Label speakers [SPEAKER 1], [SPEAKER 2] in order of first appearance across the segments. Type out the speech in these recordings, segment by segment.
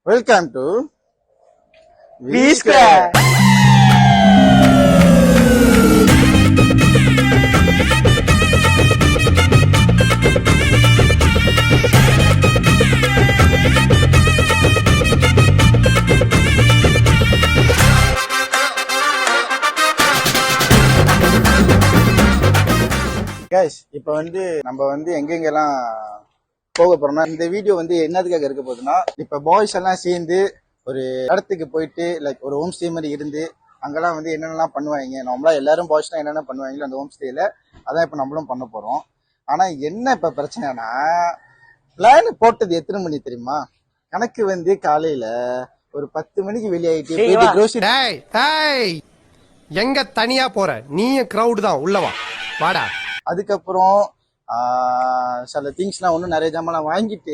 [SPEAKER 1] Welcome to
[SPEAKER 2] V Square.
[SPEAKER 1] Guys, இப்போ நம்ம எங்கெங்கெல்லாம் போக போறோம்னா இந்த வீடியோ என்னதுக்காக இருக்க போகுதுன்னா, இப்ப பாய்ஸ் எல்லாம் சேர்ந்து ஒரு இடத்துக்கு போயிட்டு லைக் ஒரு ஹோம் ஸ்டே மாதிரி இருந்து அங்கெல்லாம் என்னென்னலாம் பண்ணுவாங்க. நம்மளா எல்லாரும் பாய்ஸ்லாம் என்னென்ன பண்ணுவாங்களோ அந்த ஹோம் ஸ்டேல அதான் இப்ப நம்மளும் பண்ண போறோம். ஆனா என்ன இப்ப பிரச்சனைனா, பிளான் போட்டது எத்தனை மணி தெரியுமா? கணக்கு காலையில ஒரு 10 மணிக்கு வெளியாயிட்டு
[SPEAKER 3] எங்க தனியா போற நீயும் கிரவுட் தான் உள்ளவா வாடா.
[SPEAKER 1] அதுக்கப்புறம் சில திங்ஸ்லாம் ஒன்றும் நிறைய ஜாமெல்லாம் வாங்கிட்டு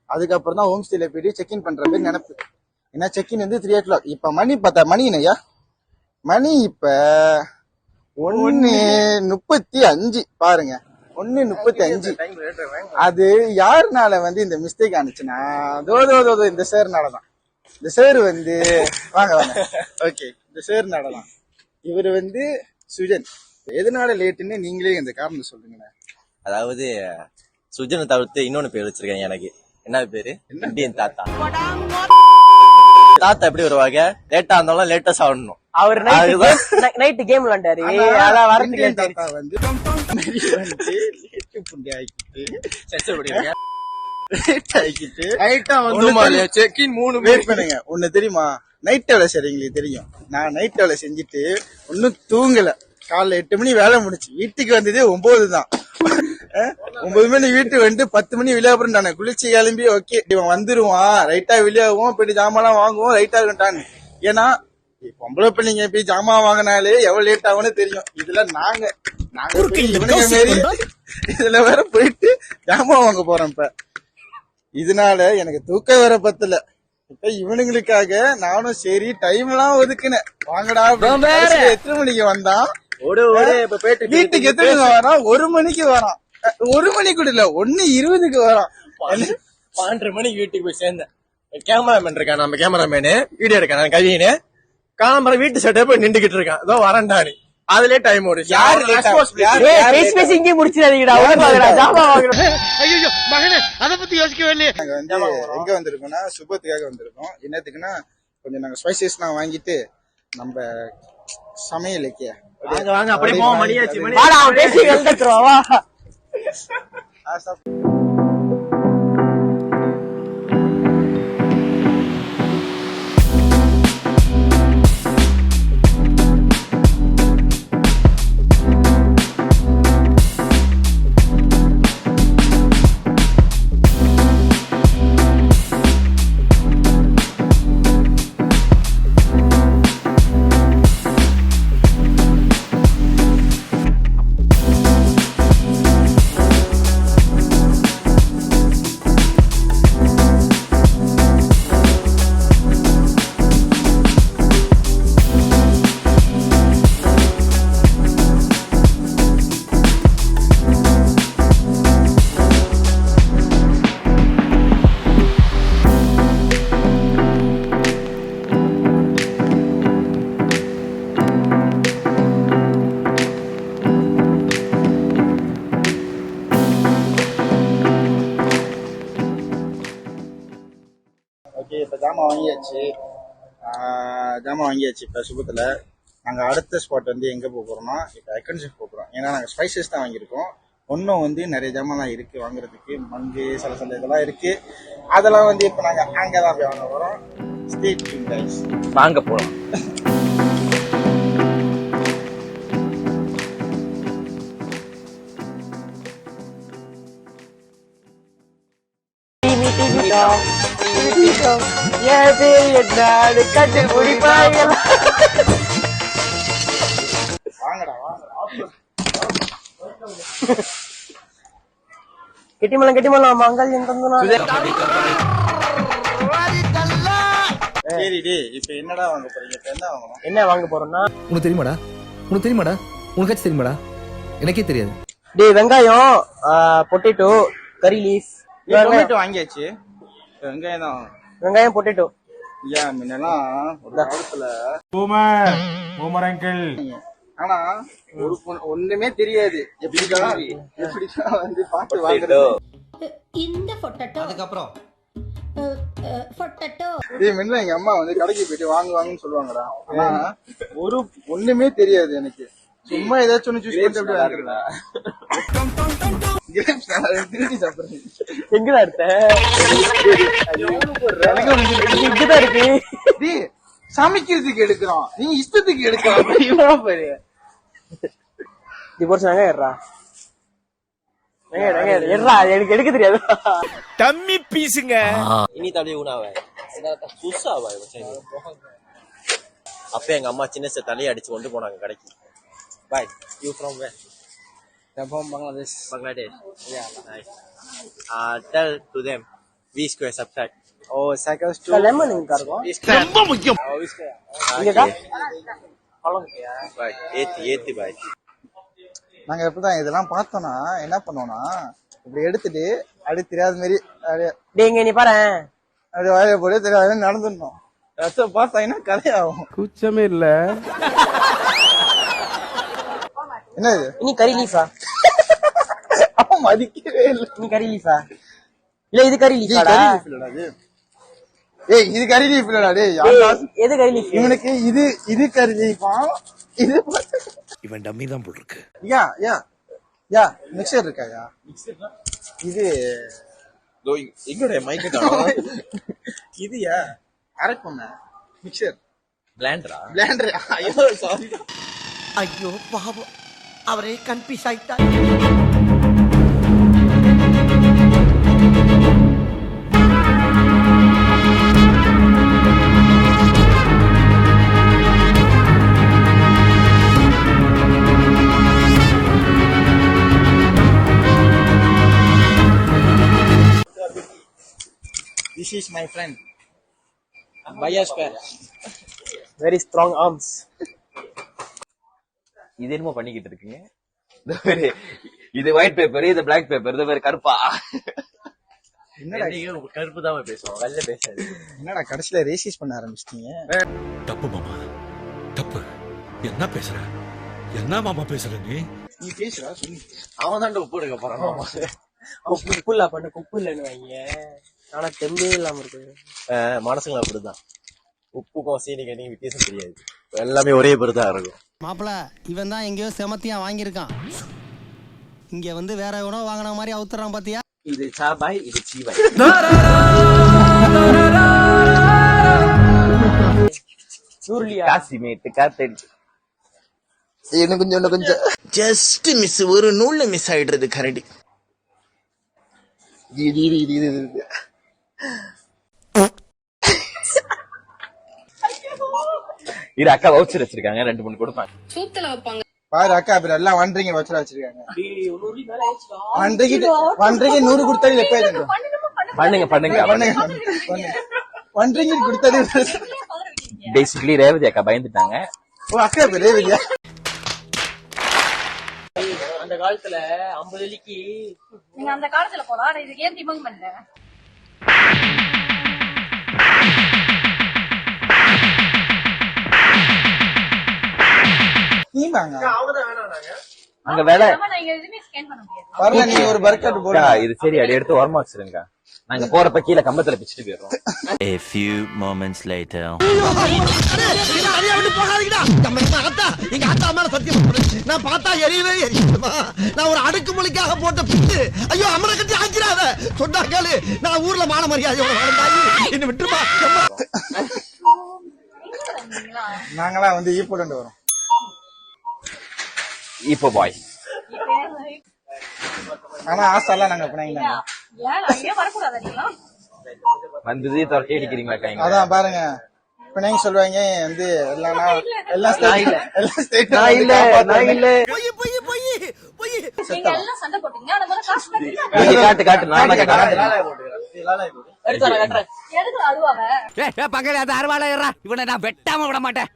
[SPEAKER 1] அதுக்கப்புறம் தான் ஹோம் ஸ்டேல போயிட்டு செக்இன் பண்ற மாதிரி நினைப்பு. ஏன்னா செக்இன் 3 o'clock. இப்ப மணி பார்த்தா மணி என்னையா மணி இப்ப 1:35 பாருங்க. 1:35. அது யாருனால இந்த மிஸ்டேக் ஆனிச்சுன்னா இந்த சேர்னாலதான். இந்த சேர் வாங்க வாங்க ஓகே, இந்த சேர்னாலதான். இவரு சுஜன். எதனால லேட்டுன்னு நீங்களே இந்த காரணம் சொல்லுங்க.
[SPEAKER 2] அதாவது சுஜனை தவிர்த்து இன்னொன்னு பேர் வச்சிருக்கேன் எனக்கு. என்ன பேரு? இந்தியன் தாத்தா. தாத்தா எப்படி வருவாங்க? லேட்டா இருந்தாலும் லேட்டா சாப்பிடணும்.
[SPEAKER 4] அவர் நைட் கேம் விளையாண்டாரு. அதான் வரதுக்கு
[SPEAKER 1] தாத்தா லேட்டு புண்டி ஆக்கிட்டு ஒண்ணு தெரியுமா, நைட் வேலை செய்றீங்களுக்கு தெரியும். நான் நைட் வேலை செஞ்சுட்டு ஒன்னும் தூங்கல. காலைல 8 மணி வேலை முடிச்சு வீட்டுக்கு வந்ததே 9 தான். 9 மணி வீட்டுக்கு 10 மணி விளையாடுறேன். நானே குளிச்சு கிளம்பி ஓகே இவன் வந்துருவான், ரைட்டா விளையாடுவோம், போயிட்டு ஜாமான் வாங்குவோம், ரைட்டா இருக்கட்டான்னு. ஏன்னா பொம்பளை பிள்ளைங்க போய் ஜாமான் வாங்கினாலே எவ்வளவு லேட் ஆகும்னு தெரியும். இதுல நாங்க இதுல வேற போயிட்டு ஜாமான் வாங்க போறோம். இப்ப இதனால எனக்கு தூக்கம் வேற பத்தல. இப்ப இவனுங்களுக்காக நானும் சரி டைம் எல்லாம் ஒதுக்குனேன். வாங்கடா. எத்தனை மணிக்கு வந்தான்? வீட்டுக்கு எத்தனை வரான்? 1 மணிக்கு வரான். 1 மணி கூட இல்ல, 1:20க்கு வரான்.
[SPEAKER 2] 12 மணிக்கு வீட்டுக்கு போய் சேர்ந்தேன். கேமராமேன் இருக்கான், நம்ம கேமராமேனு வீடியோ எடுக்கான். நான் கவியனு காலம்பரம் வீட்டு சட்டை போய் நின்றுகிட்டு இருக்கான். அதோ வரண்டாரு. அதுலயே டைம் ஓடுச்சு.
[SPEAKER 4] இங்கே முடிச்சிடாதீங்கடா.
[SPEAKER 3] மகனே அத பத்தி யோசிக்கவே இல்லையே.
[SPEAKER 1] நாங்க எங்க வந்திருக்கோம்னா சுபத்துக்காக வந்திருக்கோம். என்னத்துக்குன்னா கொஞ்சம் நாங்க ஸ்பைசஸ் எல்லாம் வாங்கிட்டு நம்ம சமையலுக்கு
[SPEAKER 2] வாங்க அப்படியே போவோம். மணியாச்சு மணி.
[SPEAKER 4] வாடா அவன் பேசி எழுந்துறோம் வா.
[SPEAKER 1] ஓகே, இப்ப ஜாமான் வாங்கியாச்சு. இப்ப சுபத்துல நாங்க அடுத்த ஸ்பாட் எங்க போறோம்னா இப்ப ஐக்கன்ஷிப் போறோம். ஏன்னா நாங்க ஸ்பைசஸ் தான் வாங்கியிருக்கோம். ஒன்னும் நிறைய ஜாமான்லாம் இருக்கு வாங்குறதுக்கு. மங்கு சில இதெல்லாம் இருக்கு. அதெல்லாம் இப்ப நாங்க அங்கதான் போய் வாங்க போறோம். ஸ்டே டியூன் கைஸ்,
[SPEAKER 2] வாங்க போலாம்.
[SPEAKER 4] கெட்டிமலம் மங்கல்யம் தந்தனா.
[SPEAKER 1] சரி டி, இப்ப என்னடா வாங்க போறீங்க? இப்ப என்ன வாங்கணும்?
[SPEAKER 4] என்ன வாங்க போறோம்னா,
[SPEAKER 5] உனக்கு தெரியுமாடா? உனக்காச்சும் தெரியுமாடா? எனக்கே தெரியாது.
[SPEAKER 4] டேய் வெங்காயம், பொட்டேட்டோ, கறி லீஃப்
[SPEAKER 1] டொமேட்டோ வாங்கியாச்சு. வெங்காயம் தான்
[SPEAKER 4] வெங்காயம் பொட்டேட்டோ.
[SPEAKER 1] ஏன் முன்னெல்லாம் ஒரு காலத்துல ஆனா ஒரு ஒண்ணுமே தெரியாது எப்படிதான் வந்து பாட்டு வாங்குறது.
[SPEAKER 6] இந்த பொட்டேட்டோ
[SPEAKER 3] அதுக்கப்புறம்
[SPEAKER 6] பொட்டேட்டோ
[SPEAKER 1] முன்ன எங்க அம்மா வந்து கடைக்கு போயிட்டு வாங்குவாங்கன்னு சொல்லுவாங்கடா. ஆனா ஒண்ணுமே தெரியாது எனக்கு. சும்மா ஏதாச்சும் ஒண்ணு சூஸ் பண்ணிட்டு அப்படியே வாங்குறதா. திருடி சாப்பிடுறேன்.
[SPEAKER 4] எங்கடா எடுத்த? இங்கதான் இருக்கு.
[SPEAKER 1] டேய், சமைக்கிறதுக்கு எடுக்கிறோம், நீ இஷ்டத்துக்கு எடுக்கலாம்.
[SPEAKER 4] டிவோர்ஸ் வெங்காயம் ஏறா. ஏறா, எனக்கு எடுக்க தெரியாது.
[SPEAKER 5] டம்மி பீஸுங்க.
[SPEAKER 2] இனி தலையை உணாவே சுசாவா அப்ப எங்க அம்மா சின்ன தலையை அடிச்சு கொண்டு போனாங்க கடைக்கு. Bhai, you from where?
[SPEAKER 4] from Bangladesh.
[SPEAKER 2] Bangladesh. Yeah, nice. Tell to them V square subtract.
[SPEAKER 1] ஓ சைக்கிள்ஸ் டு
[SPEAKER 4] லெமன் இங்க இருக்கும்.
[SPEAKER 5] ரொம்ப முக்கியம்.
[SPEAKER 4] இங்கடா.
[SPEAKER 2] Right. ஏத்தி பாய்.
[SPEAKER 1] நாங்க எப்பதான் இதெல்லாம் பார்த்தோம்னா என்ன பண்ணுவோம்னா இப்படி எடுத்துட்டு அப்படி தெரியாத மாதிரி
[SPEAKER 4] டேங்க நீ பாரு.
[SPEAKER 1] அப்படி வாயில போட்டு தெரியாத நடந்துடணும். ரசம் பாஸ் ஆயினா கதையாகும்.
[SPEAKER 3] கூச்சமே இல்ல.
[SPEAKER 1] என்ன இது?
[SPEAKER 4] இனி கறி லீஃபா?
[SPEAKER 1] அவன் மதிக்கவே இல்லை.
[SPEAKER 4] இனி கறி லீஃபா? இல்ல இது கறி லீஃபாடா?
[SPEAKER 1] ஏய் இது கறி லீஃப் இல்லடா. டேய்
[SPEAKER 4] எது கறி லீஃப்?
[SPEAKER 1] இவனுக்கு இது கறி லீஃபா? இது
[SPEAKER 5] இவன் டம்மி தான் போல் இருக்கு.
[SPEAKER 1] யா மிக்சர் இருக்காயா? இது
[SPEAKER 2] எங்களுடைய மைக்கு தான்
[SPEAKER 1] இதுயா கரெக்ட் பண்ண மிக்சர்
[SPEAKER 2] பிளாண்டரா?
[SPEAKER 1] பிளெண்டர். ஐயோ சாரி.
[SPEAKER 7] ஐயோ பாவம், அவரே கன்ஃபியூஸ் ஆயிட்டார்.
[SPEAKER 1] This is my friend.
[SPEAKER 2] பையாஸ்கர்.
[SPEAKER 4] Very strong arms.
[SPEAKER 8] இது என்னமோ பண்ணிக்கிட்டு இருக்கீங்க? இது ஒயிட் பேப்பர், இது பிளாக் பேப்பர், இது பேர் கருப்பா.
[SPEAKER 1] என்னடா
[SPEAKER 2] கருப்பு தான் பேசுவோம், வெள்ளை பேசாது.
[SPEAKER 1] என்னடா கடைசியில ரேசிஸ் பண்ண ஆரம்பிச்சிட்டீங்க?
[SPEAKER 5] தப்பு மாமா, தப்பு. என்ன பேசுற? என்ன மாமா பேசுற நீ
[SPEAKER 1] பேசுறா சொல்லி.
[SPEAKER 2] அவன் தான் உப்பு எடுக்க போறான்.
[SPEAKER 4] உப்பு இல்ல பண்ண உப்பு இல்லன்னு வைங்க. ஆனா தெம்பே இல்லாம இருக்கு.
[SPEAKER 2] மனசுங்க அப்படிதான். உப்புக்கும் சீனிக்கும் வித்தியாசம் தெரியாது, எல்லாமே ஒரே பேருதான் இருக்கும்.
[SPEAKER 7] மாப்பிள இவன் தான் எங்கேயோ செமத்தியா வாங்கியிருக்கான். இங்க வந்து வேற எவனோ வாங்கின மாதிரி அவுத்துறான் பாத்தியா?
[SPEAKER 8] இது சாபாய், இது சீவாய். காசிமேட்டு காத்தடி.
[SPEAKER 1] இன்னும் கொஞ்சம்
[SPEAKER 2] ஜஸ்ட் மிஸ், ஒரு நூல்ல மிஸ் ஆயிடுறது கரடி.
[SPEAKER 1] இது
[SPEAKER 8] இது அக்கா வவுச்சர் வச்சிருக்காங்க, 2-3 கொடுப்பாங்க.
[SPEAKER 1] பாரு அக்கா அப்படி எல்லாம் ஒன்றரைங்க வச்சுல வச்சிருக்காங்க. ஒன்றரைக்கு 100 கொடுத்தாரு எப்ப
[SPEAKER 8] பண்ணுங்க பண்ணுங்க
[SPEAKER 1] ஒன்றரைக்கு கொடுத்தாரு.
[SPEAKER 8] பேசிக்கலி ரேவதி அக்கா பயந்துட்டாங்க.
[SPEAKER 1] ஓ அக்கா பேர் ரேவதியா?
[SPEAKER 4] அந்த காலத்துல 50 வெள்ளிக்கு
[SPEAKER 6] நீங்க அந்த காலத்துல போலாம். இதுக்கு ஏன் திமங் பண்ணல?
[SPEAKER 1] நீ வாங்க
[SPEAKER 8] அங்க வேலை.
[SPEAKER 6] நீங்க எதுவுமே ஸ்கேன் பண்ண முடியாது.
[SPEAKER 1] வரல, நீ ஒரு பர்கட் போடு.
[SPEAKER 8] இது சரி, அடி எடுத்து ஓரமா வச்சிருங்க. நாங்க போறப்ப கீழே கம்பத்துல பிச்சுட்டு போயிடுறோம்.
[SPEAKER 9] A few moments later.
[SPEAKER 7] எங்க அத்தா மேல சத்தியம் பண்ணு. நான் பார்த்தா எரியவே எரியுமா? நான் ஒரு அடுக்குமொழிக்காக போட்ட பிட்டு. ஐயோ அமர கட்டி ஆக்கிறாத சொன்னா கேளு. நான் ஊர்ல மான மரியாதையோட வாழ்ந்தாயி என்ன விட்டுருமா?
[SPEAKER 1] நாங்களாம் வந்து ஈப்போலண்ட் வரோம்.
[SPEAKER 8] இப்போ பாய்.
[SPEAKER 1] ஆனா ஆசைலாம் நாங்க பிணைங்க
[SPEAKER 6] ஏன் அங்கே வரக்கூடாது? நீங்களா
[SPEAKER 8] வந்ததே துரட்டி அடிக்கிறீங்களா கைங்க?
[SPEAKER 1] அதான் பாருங்க, பிணைங்க சொல்லுவாங்க வந்து எல்லாம் ஸ்டேட்.
[SPEAKER 6] நீங்க எல்லாம் சண்டை போட்டீங்க. ஆனா முதல்ல காசு கட்டுங்க.
[SPEAKER 8] நீங்க காட்டு காட்டு, நான் காட்டுறேன்.
[SPEAKER 4] எடுத்து வர கட்டுறேன்.
[SPEAKER 6] எதுக்கு அழுவாங்க?
[SPEAKER 7] பக்கத்துல அது அறுவாளை இவனை நான் வெட்டாம விட மாட்டேன்.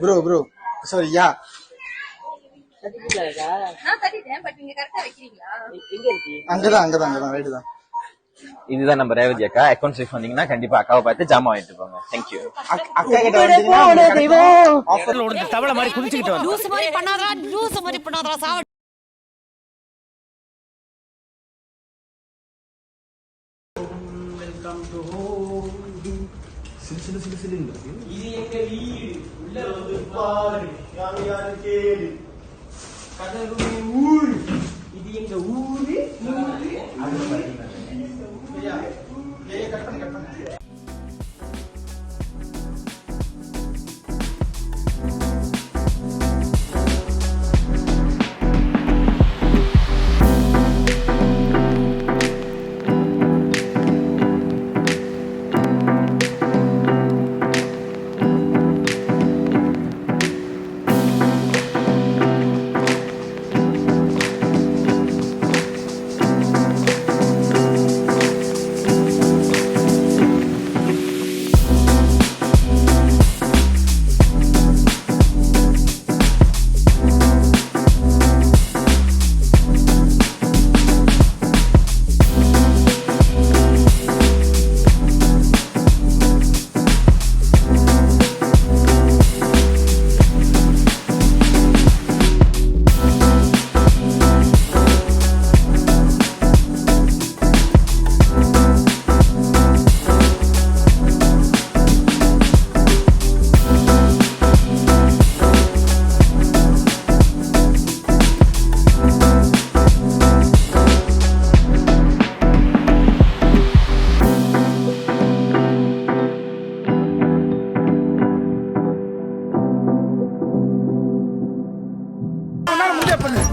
[SPEAKER 1] Bro sorry yeah.
[SPEAKER 6] நான் தட்டிட்டேன், பட் நீங்க கரெக்டா வைக்கிறீங்களா?
[SPEAKER 4] எங்க இருக்கு?
[SPEAKER 1] அங்கதான் ரைட் தான்.
[SPEAKER 8] இதுதான் நம்ம ரேவதி அக்கா. அக்கௌண்ட் சேஃப் வந்தீங்கன்னா கண்டிப்பா அக்காவை பார்த்து ஜாமான் வாங்கிட்டு போங்க. தேங்க்யூ.
[SPEAKER 1] அக்கா கிட்ட வந்தீங்கன்னா
[SPEAKER 7] ஆஃபர்ல ஒரு தவளை மாதிரி குதிச்சுக்கிட்டு வந்து
[SPEAKER 6] லூஸ் மாதிரி பண்ணாதடா, லூஸ் மாதிரி பண்ணாதடா சாவ.
[SPEAKER 4] இது எங்க வீடு உள்ள வந்து பாரு யாரு யாரு கேளு கதவு ஊரு இது எங்க ஊரு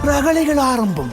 [SPEAKER 7] ரகளைகள் ஆரம்பம்.